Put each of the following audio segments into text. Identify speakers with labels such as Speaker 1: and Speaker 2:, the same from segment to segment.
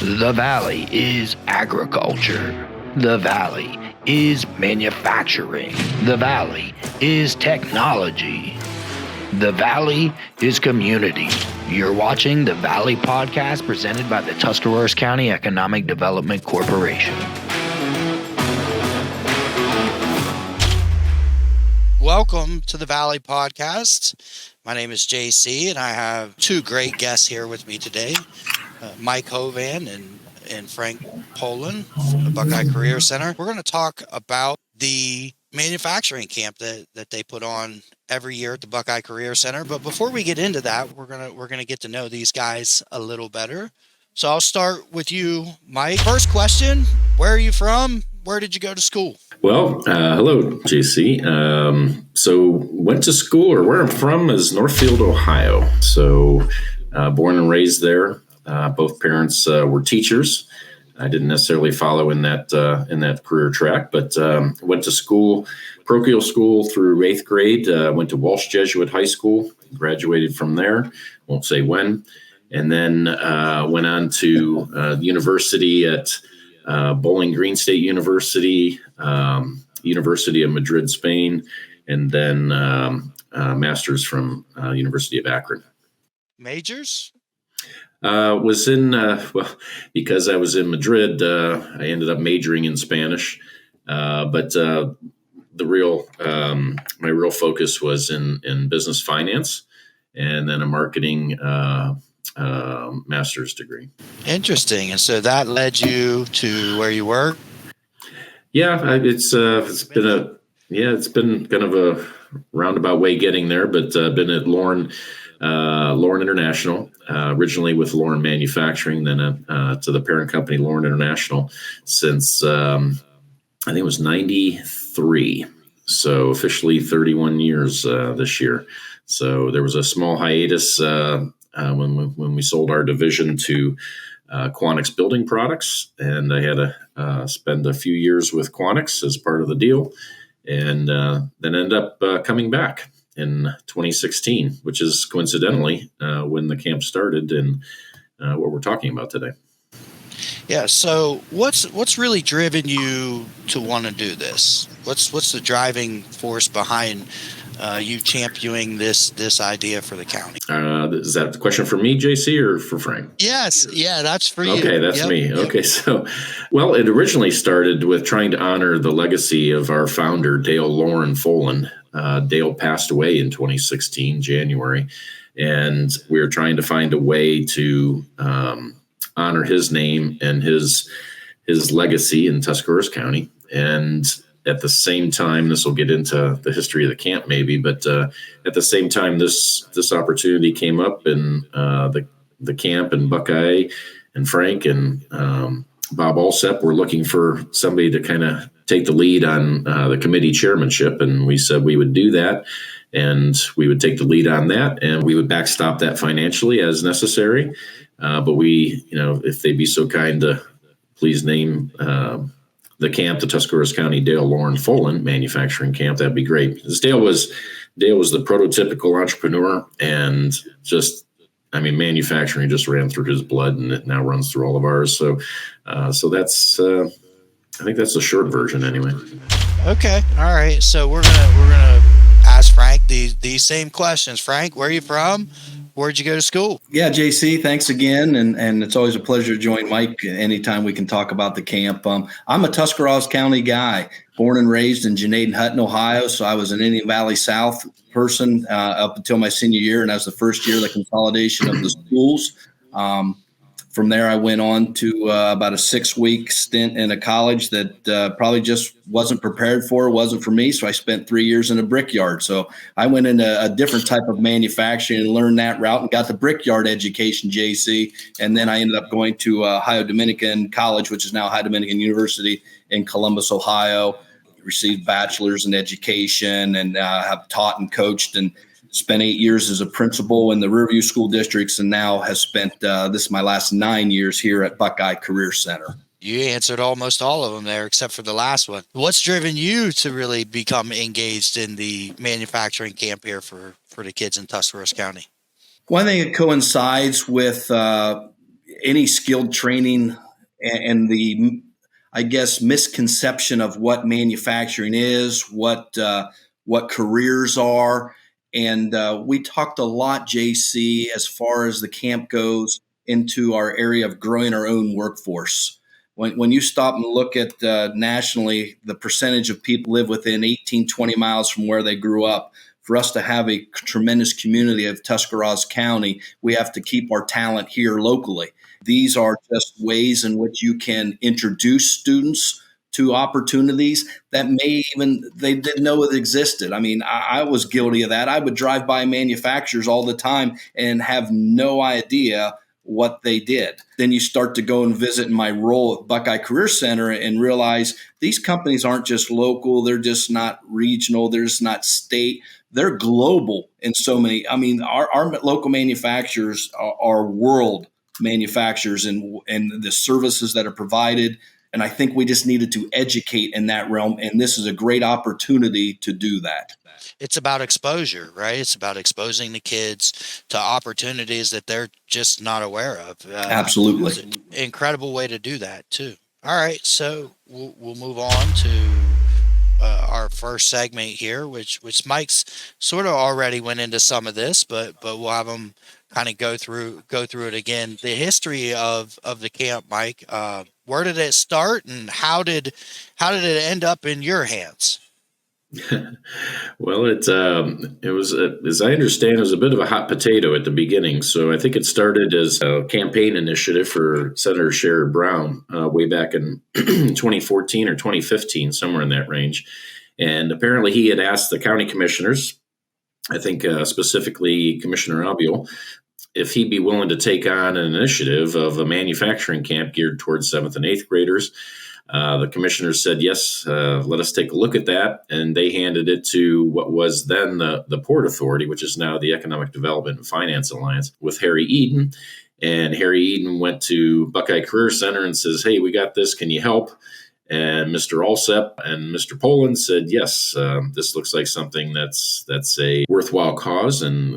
Speaker 1: The Valley is agriculture. The Valley is manufacturing. The Valley is technology. The Valley is community. You're watching the Valley Podcast presented by the Tuscarawas County Economic Development Corporation.
Speaker 2: Welcome to the Valley Podcast. My name is JC, and I have two great guests here with me today, Mike Hovan and Frank Polen from the Buckeye Career Center. We're going to talk about the manufacturing camp that they put on every year at the Buckeye Career Center. But before we get into that, we're gonna get to know these guys a little better. So I'll start with you, Mike. First question: where are you from? Where did you go to school?
Speaker 3: Well, hello, JC. So went to school, or where I'm from is Northfield, Ohio. So born and raised there. Both parents were teachers. I didn't necessarily follow in that career track, but went to school, parochial school through 8th grade. Went to Walsh Jesuit High School, graduated from there. Won't say when, and then went on to university at Bowling Green State University, University of Madrid, Spain, and then master's from University of Akron.
Speaker 2: Majors?
Speaker 3: Because I was in Madrid, I ended up majoring in Spanish. But my real focus was in business finance, and then a marketing master's degree.
Speaker 2: Interesting. And so that led you to where you work?
Speaker 3: Yeah, it's been kind of a roundabout way getting there, but been at Lauren International, originally with Lauren Manufacturing, then to the parent company Lauren International since I think it was 93. So officially 31 years this year. So there was a small hiatus when we sold our division to Quanix Building Products, and I had to spend a few years with Quanix as part of the deal, and then ended up coming back in 2016, which is coincidentally when the camp started and what we're talking about today.
Speaker 2: Yeah. So what's really driven you to want to do this? What's the driving force behind you championing this idea for the county?
Speaker 3: Is that the question for me, JC, or for Frank?
Speaker 2: Yes. Yeah, that's for you.
Speaker 3: Okay, that's me. Yep. Okay, so, well, it originally started with trying to honor the legacy of our founder, Dale Lauren Foland. Dale passed away in 2016, January, and we were trying to find a way to honor his name and his legacy in Tuscarawas County. And at the same time, this will get into the history of the camp maybe, but at the same time, this opportunity came up, and the camp and Buckeye and Frank and Bob Alsep were looking for somebody to kind of take the lead on the committee chairmanship, and we said we would do that, and we would take the lead on that, and we would backstop that financially as necessary. But we, if they'd be so kind to please name the camp, the Tuscarawas County Dale Lauren Foland Manufacturing Camp, that'd be great. Because Dale was the prototypical entrepreneur, and manufacturing just ran through his blood, and it now runs through all of ours. So that's I think that's the short version anyway. Okay.
Speaker 2: All right. So we're gonna ask Frank these same questions. Frank, where are you from? Where'd you go to school?
Speaker 4: Yeah, JC, thanks again. And it's always a pleasure to join Mike anytime we can talk about the camp. I'm a Tuscarawas County guy, born and raised in Janaden Hutton, Ohio. So I was an Indian Valley South person up until my senior year. And that was the first year of the consolidation of the schools. From there, I went on to about a 6-week stint in a college that probably just wasn't prepared for, wasn't for me. So I spent 3 years in a brickyard. So I went into a different type of manufacturing and learned that route and got the brickyard education, JC. And then I ended up going to Ohio Dominican College, which is now Ohio Dominican University in Columbus, Ohio. Received bachelor's in education and have taught and coached and spent 8 years as a principal in the Riverview school districts, and now has spent this is my last 9 years here at Buckeye Career Center.
Speaker 2: You answered almost all of them there, except for the last one. What's driven you to really become engaged in the manufacturing camp here for the kids in Tuscarawas County?
Speaker 4: One thing that coincides with any skilled training and the, I guess, misconception of what manufacturing is, what careers are. And we talked a lot, JC, as far as the camp goes, into our area of growing our own workforce. When you stop and look at nationally, the percentage of people live within 18, 20 miles from where they grew up. For us to have a tremendous community of Tuscarawas County, we have to keep our talent here locally. These are just ways in which you can introduce students to opportunities that they didn't know it existed. I mean, I was guilty of that. I would drive by manufacturers all the time and have no idea what they did. Then you start to go and visit in my role at Buckeye Career Center and realize these companies aren't just local. They're just not regional. They're just not state. They're global in so many. I mean, our local manufacturers are world manufacturers and the services that are provided. And I think we just needed to educate in that realm. And this is a great opportunity to do that.
Speaker 2: It's about exposure, right? It's about exposing the kids to opportunities that they're just not aware of.
Speaker 4: Absolutely.
Speaker 2: It's an incredible way to do that too. All right. So we'll move on to our first segment here, which Mike's sort of already went into some of this, but we'll have him kind of go through it again. The history of the camp, Mike. Where did it start, and how did it end up in your hands?
Speaker 3: Well, it was, as I understand, it was a bit of a hot potato at the beginning. So I think it started as a campaign initiative for Senator Sherrod Brown way back in 2014 or 2015, somewhere in that range. And apparently he had asked the county commissioners, I think specifically Commissioner Albiol, if he'd be willing to take on an initiative of a manufacturing camp geared towards 7th and 8th graders. The commissioners said, yes, let us take a look at that. And they handed it to what was then the Port Authority, which is now the Economic Development and Finance Alliance, with Harry Eden. And Harry Eden went to Buckeye Career Center and says, hey, we got this. Can you help? And Mr. Alsep and Mr. Polen said, yes, this looks like something that's a worthwhile cause, and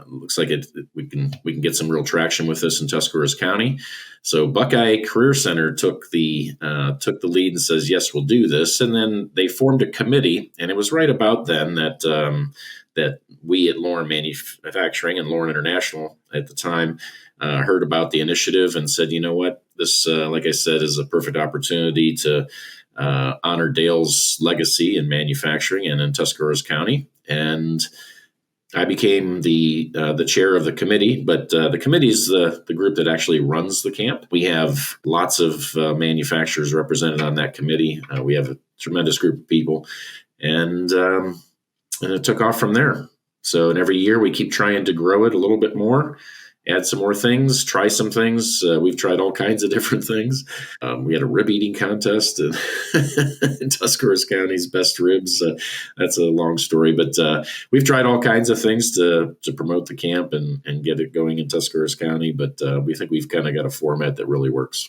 Speaker 3: looks like we can get some real traction with this in Tuscarawas County. So Buckeye Career Center took the lead and says, yes, we'll do this. And then they formed a committee, and it was right about then that we at Lauren Manufacturing and Lauren International at the time heard about the initiative and said, you know what, this, like I said, is a perfect opportunity to honor Dale's legacy in manufacturing and in Tuscarawas County. And I became the chair of the committee, but the committee is the group that actually runs the camp. We have lots of manufacturers represented on that committee. We have a tremendous group of people, and it took off from there. So, and every year we keep trying to grow it a little bit more, add some more things, try some things. We've tried all kinds of different things. We had a rib eating contest in Tuscarawas County's best ribs. That's a long story, but we've tried all kinds of things to promote the camp and get it going in Tuscarawas County. But we think we've kind of got a format that really works.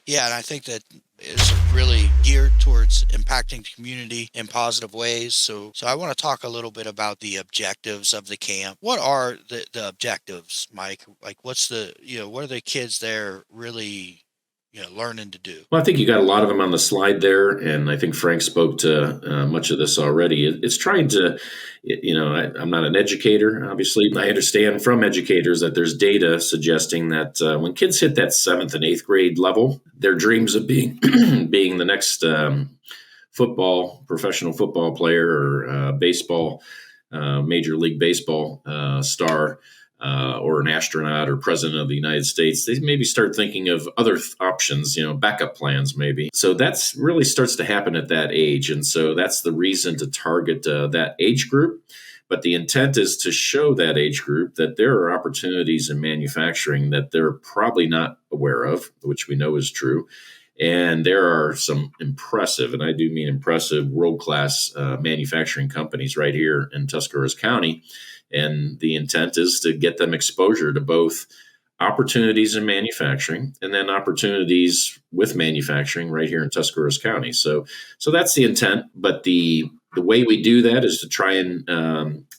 Speaker 2: Yeah, and I think that is really geared towards impacting the community in positive ways. So I want to talk a little bit about the objectives of the camp. What are the objectives, Mike? Like, what are the kids there really, learning to do?
Speaker 3: Well, I think you got a lot of them on the slide there, and I think Frank spoke to much of this already. It's trying to, I'm not an educator, obviously. I understand from educators that there's data suggesting that when kids hit that 7th and 8th grade level, their dreams of being being the next professional football player or baseball, Major League Baseball star, or an astronaut or president of the United States, they maybe start thinking of other options, backup plans maybe. So that's really starts to happen at that age. And so that's the reason to target that age group. But the intent is to show that age group that there are opportunities in manufacturing that they're probably not aware of, which we know is true. And there are some impressive, and I do mean impressive, world-class manufacturing companies right here in Tuscarawas County. And the intent is to get them exposure to both opportunities in manufacturing and then opportunities with manufacturing right here in Tuscarawas County. So that's the intent. But the way we do that is to try and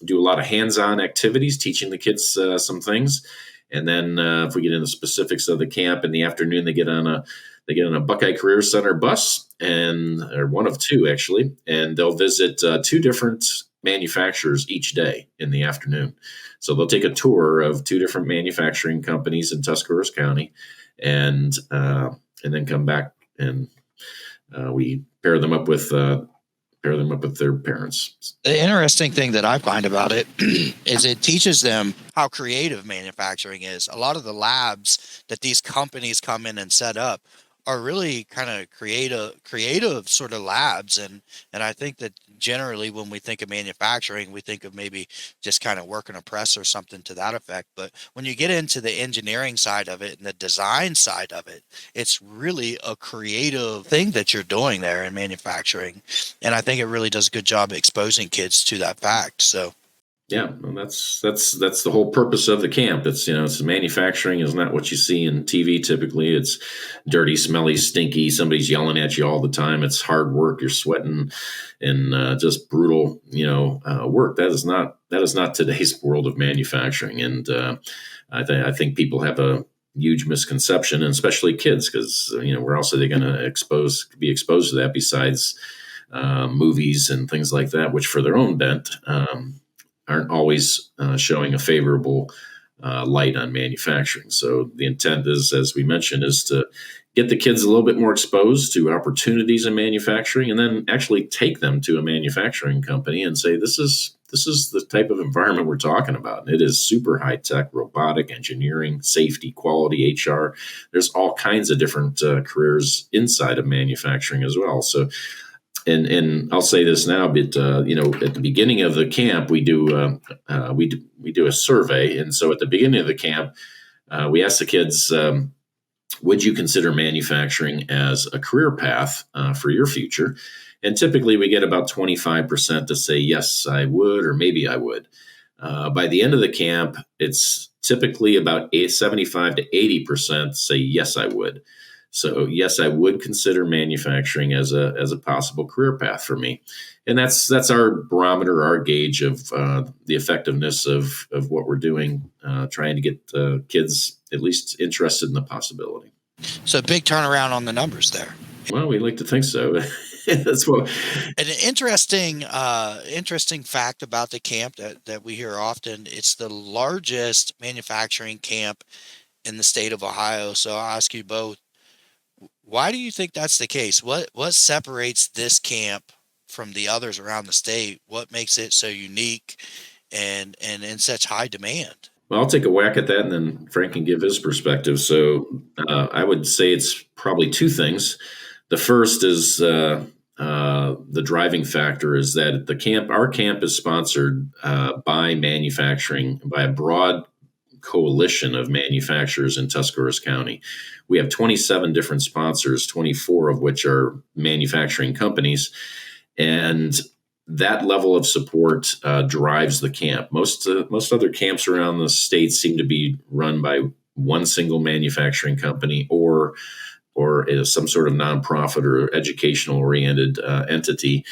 Speaker 3: do a lot of hands-on activities, teaching the kids some things. And then if we get into specifics of the camp in the afternoon, they get on a Buckeye Career Center bus, or one of two actually, and they'll visit two different manufacturers each day in the afternoon. So they'll take a tour of two different manufacturing companies in Tuscarawas County, and then come back, and we pair them up with their parents.
Speaker 2: The interesting thing that I find about it is it teaches them how creative manufacturing is. A lot of the labs that these companies come in and set up are really kind of creative sort of labs. And I think that generally when we think of manufacturing, we think of maybe just kind of working a press or something to that effect. But when you get into the engineering side of it and the design side of it, it's really a creative thing that you're doing there in manufacturing. And I think it really does a good job exposing kids to that fact. So
Speaker 3: yeah, well, that's the whole purpose of the camp. It's manufacturing is not what you see in TV typically. It's dirty, smelly, stinky. Somebody's yelling at you all the time. It's hard work. You're sweating, and just brutal, work. That is not today's world of manufacturing. And I think people have a huge misconception, and especially kids, because where else are they going to be exposed to that besides movies and things like that, which for their own bent aren't always showing a favorable light on manufacturing. So the intent is, as we mentioned, is to get the kids a little bit more exposed to opportunities in manufacturing, and then actually take them to a manufacturing company and say, this is the type of environment we're talking about. It is super high tech, robotic, engineering, safety, quality, HR. There's all kinds of different careers inside of manufacturing as well. So And I'll say this now, but at the beginning of the camp, we do a survey, and so at the beginning of the camp, we ask the kids, would you consider manufacturing as a career path for your future? And typically, we get about 25% to say yes, I would, or maybe I would. By the end of the camp, it's typically about 75 to 80% say yes, I would. So yes, I would consider manufacturing as a possible career path for me, and that's our barometer, our gauge of the effectiveness of what we're doing, trying to get kids at least interested in the possibility.
Speaker 2: So big turnaround on the numbers there.
Speaker 3: Well, we like to think so. That's what.
Speaker 2: An interesting fact about the camp that we hear often. It's the largest manufacturing camp in the state of Ohio. So I'll ask you both. Why do you think that's the case? What separates this camp from the others around the state? What makes it so unique and in such high demand?
Speaker 3: Well, I'll take a whack at that, and then Frank can give his perspective. So I would say it's probably two things. The first is the driving factor is that our camp is sponsored by a broad coalition of manufacturers in Tuscarawas County. We have 27 different sponsors, 24 of which are manufacturing companies, and that level of support drives the camp. Most other camps around the state seem to be run by one single manufacturing company or some sort of nonprofit or educational-oriented entity.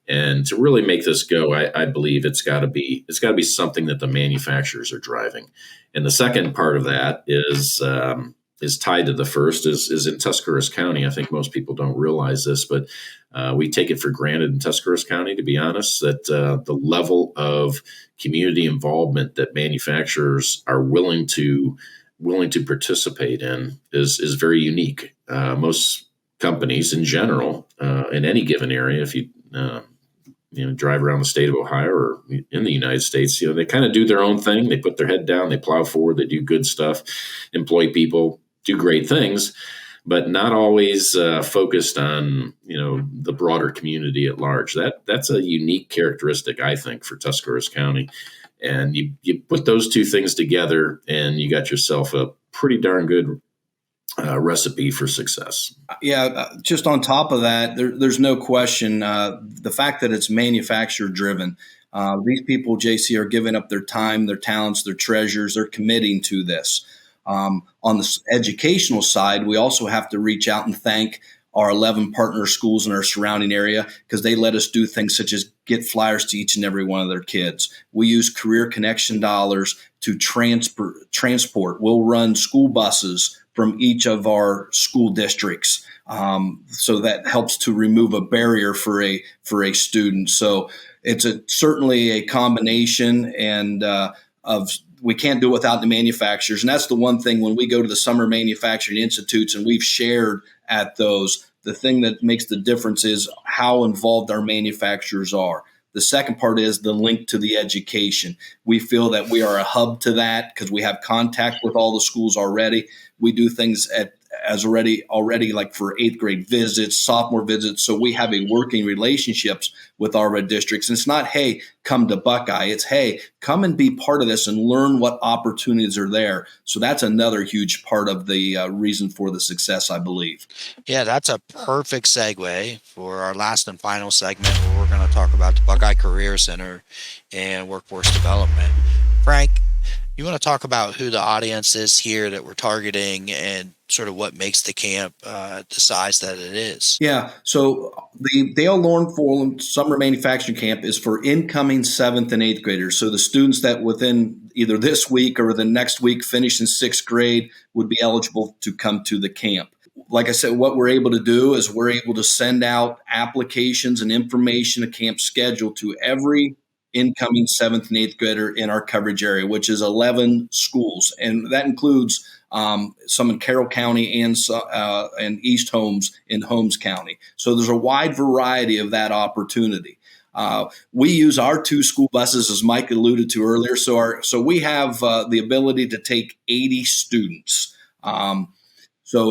Speaker 3: And to really make this go, I believe it's got to be something that the manufacturers are driving. And the second part of that is tied to the first, is in Tuscarawas County. I think most people don't realize this, but we take it for granted in Tuscarawas County, to be honest, that the level of community involvement that manufacturers are willing to participate in is very unique. Most companies in general, in any given area, if you drive around the state of Ohio or in the United States, they kind of do their own thing. They put their head down, they plow forward, they do good stuff, employ people, do great things, but not always focused on, the broader community at large. That's a unique characteristic, I think, for Tuscarawas County. And you put those two things together and you got yourself a pretty darn good recipe for success.
Speaker 4: Yeah, just on top of that, there's no question the fact that it's manufacturer driven. These people, JC, are giving up their time, their talents, their treasures. They're committing to this. On the educational side, we also have to reach out and thank our 11 partner schools in our surrounding area because they let us do things such as get flyers to each and every one of their kids. We use career connection dollars to transport. We'll run school buses from each of our school districts. So that helps to remove a barrier for a student. So it's certainly a combination of we can't do it without the manufacturers. And that's the one thing when we go to the summer manufacturing institutes and we've shared at those, the thing that makes the difference is how involved our manufacturers are. The second part is the link to the education. We feel that we are a hub to that because we have contact with all the schools already. We do things already like for 8th grade visits, sophomore visits. So we have a working relationships with our red districts. And it's not, hey, come to Buckeye. It's, hey, come and be part of this and learn what opportunities are there. So that's another huge part of the reason for the success, I believe.
Speaker 2: Yeah, that's a perfect segue for our last and final segment where we're going to talk about the Buckeye Career Center and workforce development. Frank, you want to talk about who the audience is here that we're targeting and sort of what makes the camp the size that it is?
Speaker 4: Yeah. So the Dale Lauren Foland Summer Manufacturing Camp is for incoming 7th and 8th graders. So the students that within either this week or the next week finish in 6th grade would be eligible to come to the camp. Like I said, what we're able to do is we're able to send out applications and information, a camp schedule to every incoming 7th and 8th grader in our coverage area, which is 11 schools. And that includes some in Carroll County and East Holmes in Holmes County. So there's a wide variety of that opportunity. We use our 2 school buses, as Mike alluded to earlier. So we have the ability to take 80 students. So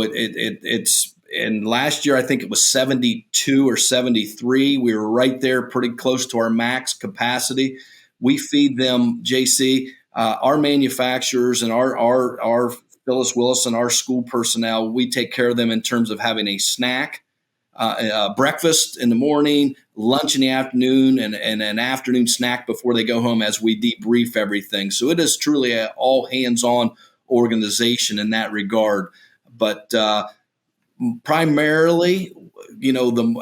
Speaker 4: it's and last year, I think it was 72 or 73. We were right there pretty close to our max capacity. We feed them, JC, our manufacturers and our Phyllis Willis and our school personnel, we take care of them in terms of having a snack, breakfast in the morning, lunch in the afternoon, and an afternoon snack before they go home as we debrief everything. So it is truly an all hands-on organization in that regard. But primarily,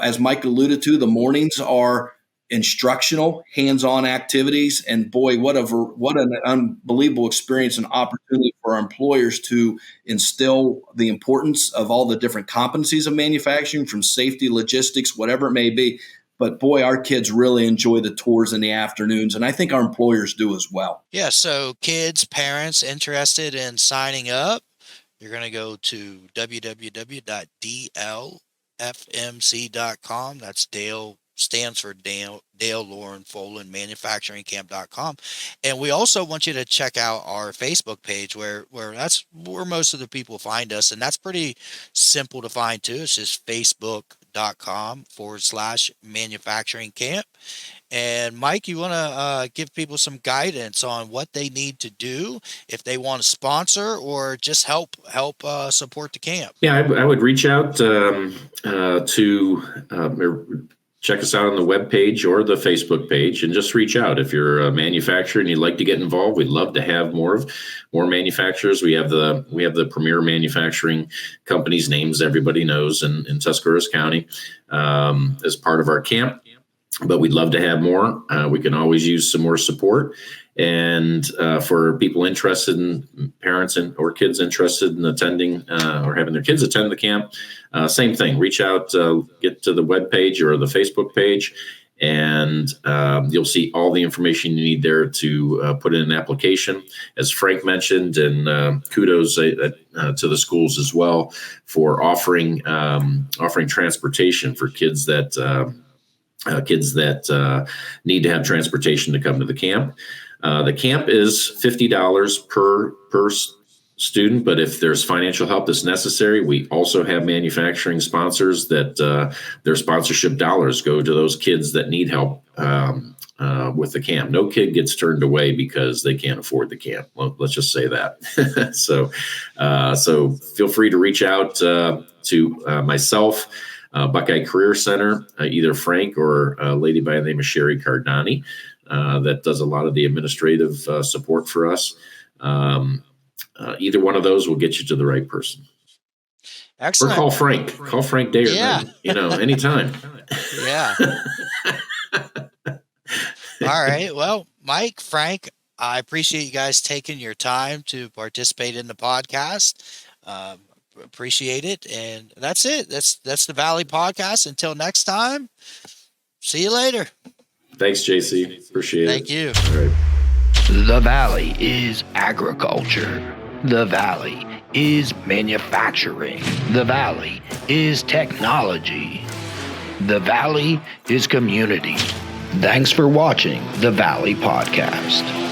Speaker 4: as Mike alluded to, the mornings are instructional, hands-on activities, and boy, what an unbelievable experience and opportunity for our employers to instill the importance of all the different competencies of manufacturing, from safety, logistics, whatever it may be. But boy, our kids really enjoy the tours in the afternoons, and I think our employers do as well.
Speaker 2: Yeah, so kids, parents interested in signing up, you're going to go to www.dlfmc.com. That's Dale, stands for Dale Lauren Foland Manufacturing Camp.com. And we also want you to check out our Facebook page where that's where most of the people find us. And that's pretty simple to find too. It's just facebook.com/manufacturing camp. And Mike, you want to give people some guidance on what they need to do if they want to sponsor or just help support the camp?
Speaker 3: Yeah, I would reach out to check us out on the webpage or the Facebook page, and just reach out if you're a manufacturer and you'd like to get involved. We'd love to have more manufacturers. We have the premier manufacturing companies, names everybody knows in Tuscarawas County, as part of our camp. But we'd love to have more. We can always use some more support. And for people interested in parents or kids interested in attending or having their kids attend the camp, same thing. Reach out, get to the webpage or the Facebook page, and you'll see all the information you need there to put in an application. As Frank mentioned, and kudos to the schools as well for offering transportation for kids that need to have transportation to come to the camp. The camp is $50 per student, but if there's financial help that's necessary, we also have manufacturing sponsors that their sponsorship dollars go to those kids that need help with the camp. No kid gets turned away because they can't afford the camp. Well, let's just say that. So feel free to reach out to myself, Buckeye Career Center, either Frank or a lady by the name of Sherry Cardani, that does a lot of the administrative support for us. Either one of those will get you to the right person.
Speaker 2: Excellent.
Speaker 3: Or call Frank. Call Frank Day or night, anytime.
Speaker 2: Yeah. All right. Well, Mike, Frank, I appreciate you guys taking your time to participate in the podcast. Appreciate it. And that's it. That's the Valley Podcast. Until next time, see you later.
Speaker 3: Thanks, JC. Appreciate it.
Speaker 2: Thank you.
Speaker 3: All right.
Speaker 1: The Valley is agriculture. The Valley is manufacturing. The Valley is technology. The Valley is community. Thanks for watching the Valley Podcast.